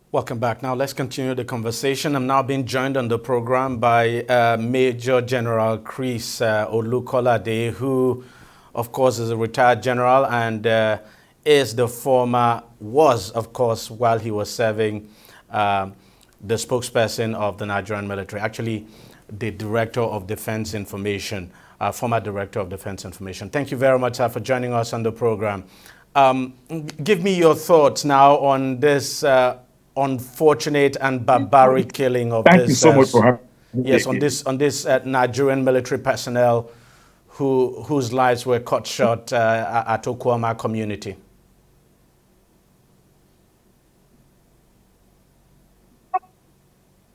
Welcome back. Now let's continue the conversation. I'm now being joined on the program by Major General Chris Olukolade, who, of course, is a retired general and was, of course, while he was serving, the spokesperson of the Nigerian military, actually the Director of Defense Information, former Director of Defense Information. Thank you very much, sir, for joining us on the program. Give me your thoughts now on this unfortunate and barbaric killing of Thank you this, so much for having yes, me. on this Nigerian military personnel whose lives were cut short at Okwama community.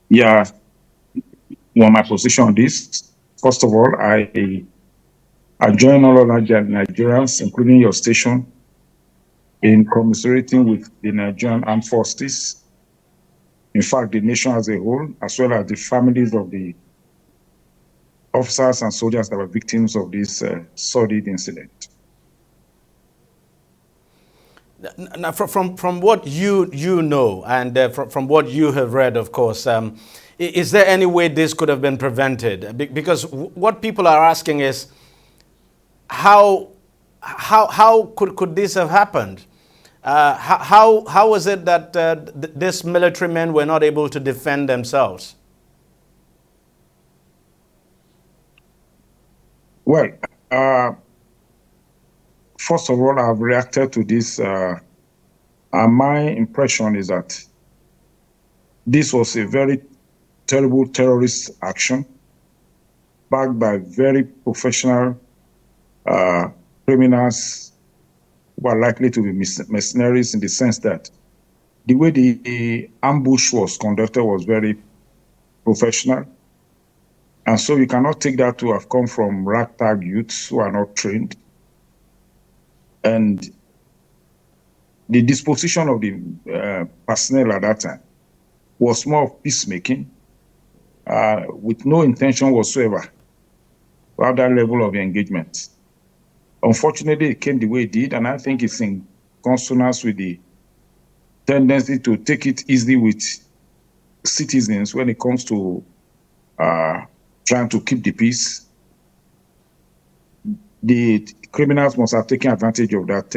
Yeah, well, my position on this. First of all, I join all other Nigerians, including your station, in commiserating with the Nigerian Armed Forces. In fact, the nation as a whole, as well as the families of the officers and soldiers that were victims of this sordid incident. Now, from what you know and from what you have read, of course, is there any way this could have been prevented? Because what people are asking is, how could this have happened? How was it that these military men were not able to defend themselves? Well, first of all, I've reacted to this. My impression is that this was a very terrible terrorist action backed by very professional criminals who are likely to be mercenaries, in the sense that the way the ambush was conducted was very professional. And so you cannot take that to have come from ragtag youths who are not trained. And the disposition of the personnel at that time was more of peacemaking, with no intention whatsoever to have that level of engagement. Unfortunately, it came the way it did, and I think it's in consonance with the tendency to take it easy with citizens when it comes to trying to keep the peace. The criminals must have taken advantage of that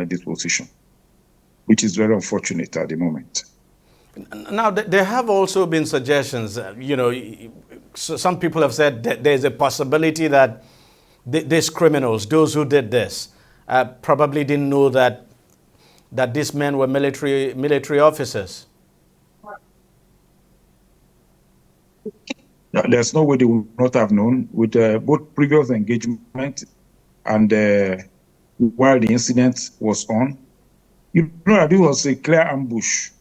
disposition, which is very unfortunate at the moment. Now, there have also been suggestions, some people have said that there's a possibility that these criminals, those who did this, probably didn't know that these men were military officers. There's no way they would not have known, with both previous engagement and while the incident was on. You know that it was a clear ambush,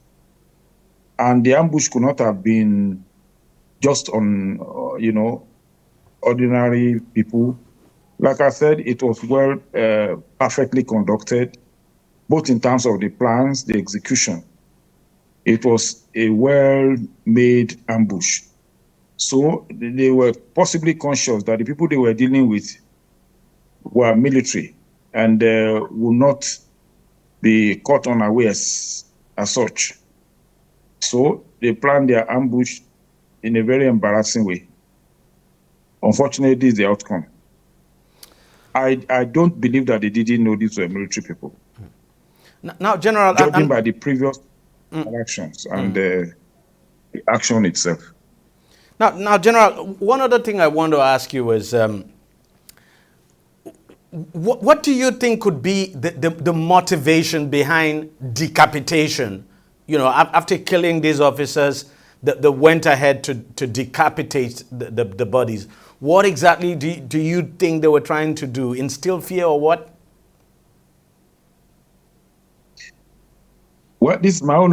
and the ambush could not have been just on, ordinary people. Like I said, it was perfectly conducted, both in terms of the plans, the execution. It was a well-made ambush. So they were possibly conscious that the people they were dealing with were military and would not be caught unawares as such. So they planned their ambush in a very embarrassing way. Unfortunately, this is the outcome. I don't believe that they didn't know these were military people. Now, General, judging by the previous actions and the action itself. Now, General, one other thing I want to ask you is, what do you think could be the motivation behind decapitation? After killing these officers, they went ahead to decapitate the bodies. What exactly do you think they were trying to do? Instill fear or what? Well, this is my own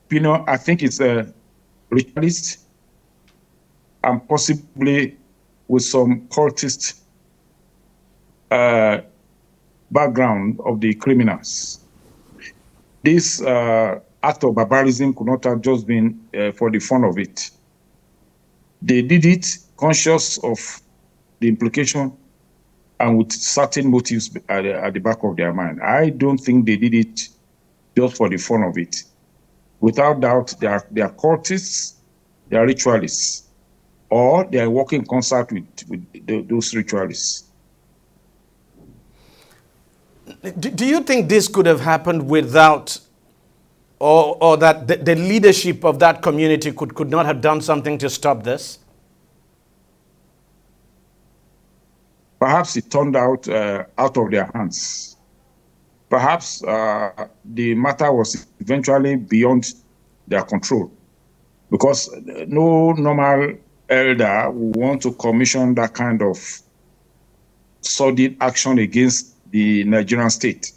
opinion. I think it's a ritualist and possibly with some cultist background of the criminals. This act of barbarism could not have just been for the fun of it. They did it conscious of the implication and with certain motives at the back of their mind. I don't think they did it just for the fun of it. Without doubt, they are cultists, they are ritualists, or they are working in concert with those ritualists. Do you think this could have happened without, or that the leadership of that community could not have done something to stop this? Perhaps it turned out of their hands. Perhaps the matter was eventually beyond their control, because no normal elder would want to commission that kind of sordid action against the Nigerian state.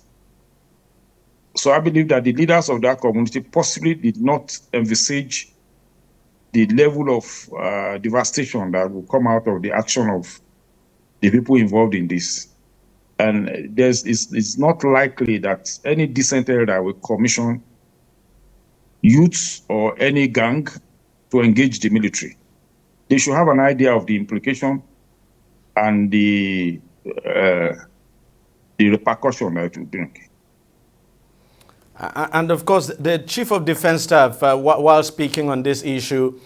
So I believe that the leaders of that community possibly did not envisage the level of devastation that will come out of the action of the people involved in this. And it's not likely that any decent elder will commission youths or any gang to engage the military. They should have an idea of the implication and the repercussion that it will bring. And of course, the Chief of Defense Staff, while speaking on this issue,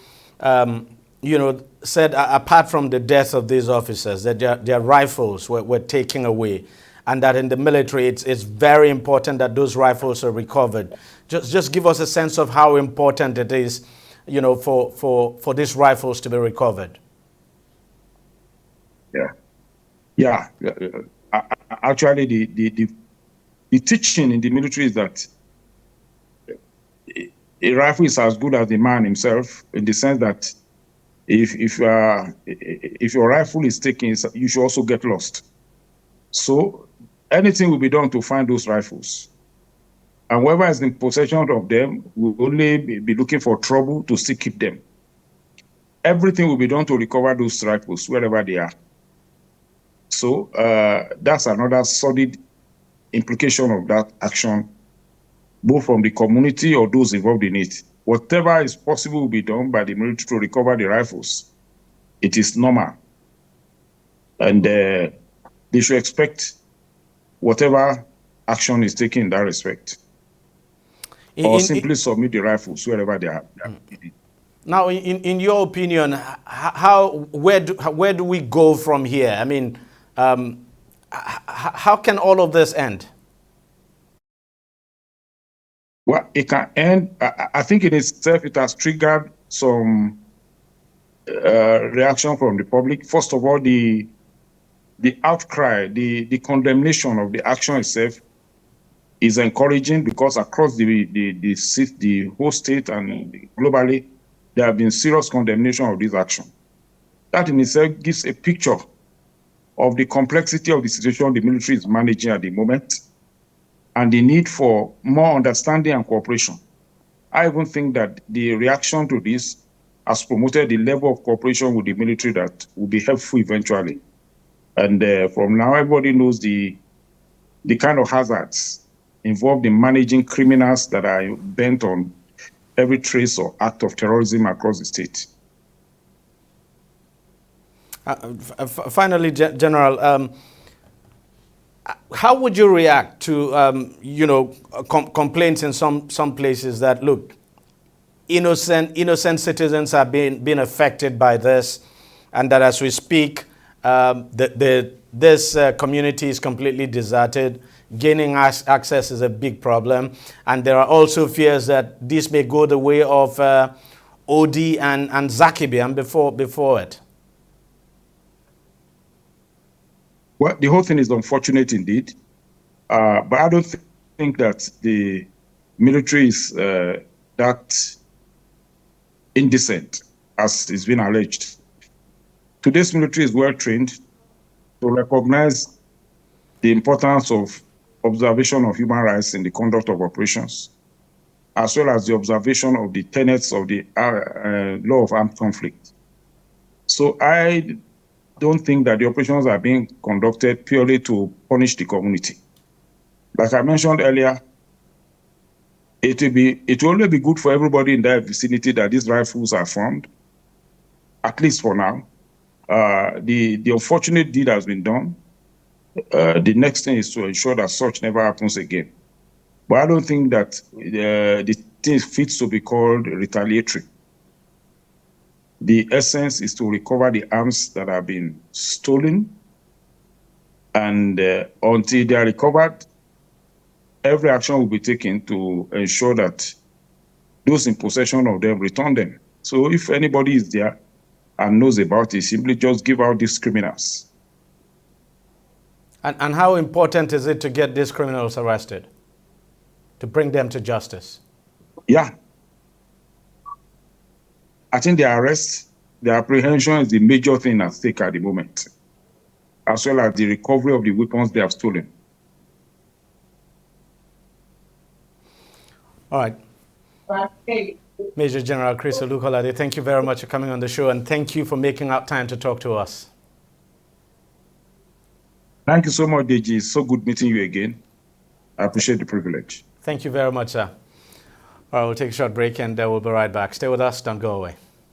said apart from the death of these officers, that their rifles were taken away, and that in the military it's very important that those rifles are recovered. Just give us a sense of how important it is, for these rifles to be recovered. Yeah. Actually, the teaching in the military is that a rifle is as good as the man himself, in the sense that if your rifle is taken, you should also get lost. So anything will be done to find those rifles. And whoever is in possession of them will only be looking for trouble to still keep them. Everything will be done to recover those rifles wherever they are. So that's another solid implication of that action, both from the community or those involved in it. Whatever is possible will be done by the military to recover the rifles. It is normal. And they should expect whatever action is taken in that respect. Or simply submit the rifles wherever they are. Now, in your opinion, where do we go from here? I mean, how can all of this end? Well, it can end. I think in itself, it has triggered some reaction from the public. First of all, the outcry, the condemnation of the action itself is encouraging, because across the whole state and globally, there have been serious condemnation of this action. That in itself gives a picture of the complexity of the situation the military is managing at the moment, and the need for more understanding and cooperation. I even think that the reaction to this has promoted the level of cooperation with the military that will be helpful eventually. And from now, everybody knows the kind of hazards involved in managing criminals that are bent on every trace or act of terrorism across the state. Finally, General, how would you react to, complaints in some places that, look, innocent citizens are being affected by this, and that as we speak, this community is completely deserted. Gaining access is a big problem, and there are also fears that this may go the way of OD and Zakibian before it. Well, the whole thing is unfortunate indeed, but I don't think that the military is that indecent as is being alleged. Today's military is well trained to recognize the importance of observation of human rights in the conduct of operations, as well as the observation of the tenets of the law of armed conflict. So I don't think that the operations are being conducted purely to punish the community. Like I mentioned earlier, it will only be good for everybody in that vicinity that these rifles are found, at least for now. The unfortunate deed has been done. The next thing is to ensure that such never happens again. But I don't think that the thing fits to be called retaliatory. The essence is to recover the arms that have been stolen, and until they are recovered, every action will be taken to ensure that those in possession of them return them. So if anybody is there and knows about it, simply just give out these criminals. And how important is it to get these criminals arrested, to bring them to justice? Yeah. I think the arrest, the apprehension is the major thing at stake at the moment, as well as the recovery of the weapons they have stolen. All right. Major General Chris Olukolade, thank you very much for coming on the show, and thank you for making out time to talk to us. Thank you so much, DG. It's so good meeting you again. I appreciate the privilege. Thank you very much, sir. All right, we'll take a short break and we'll be right back. Stay with us. Don't go away.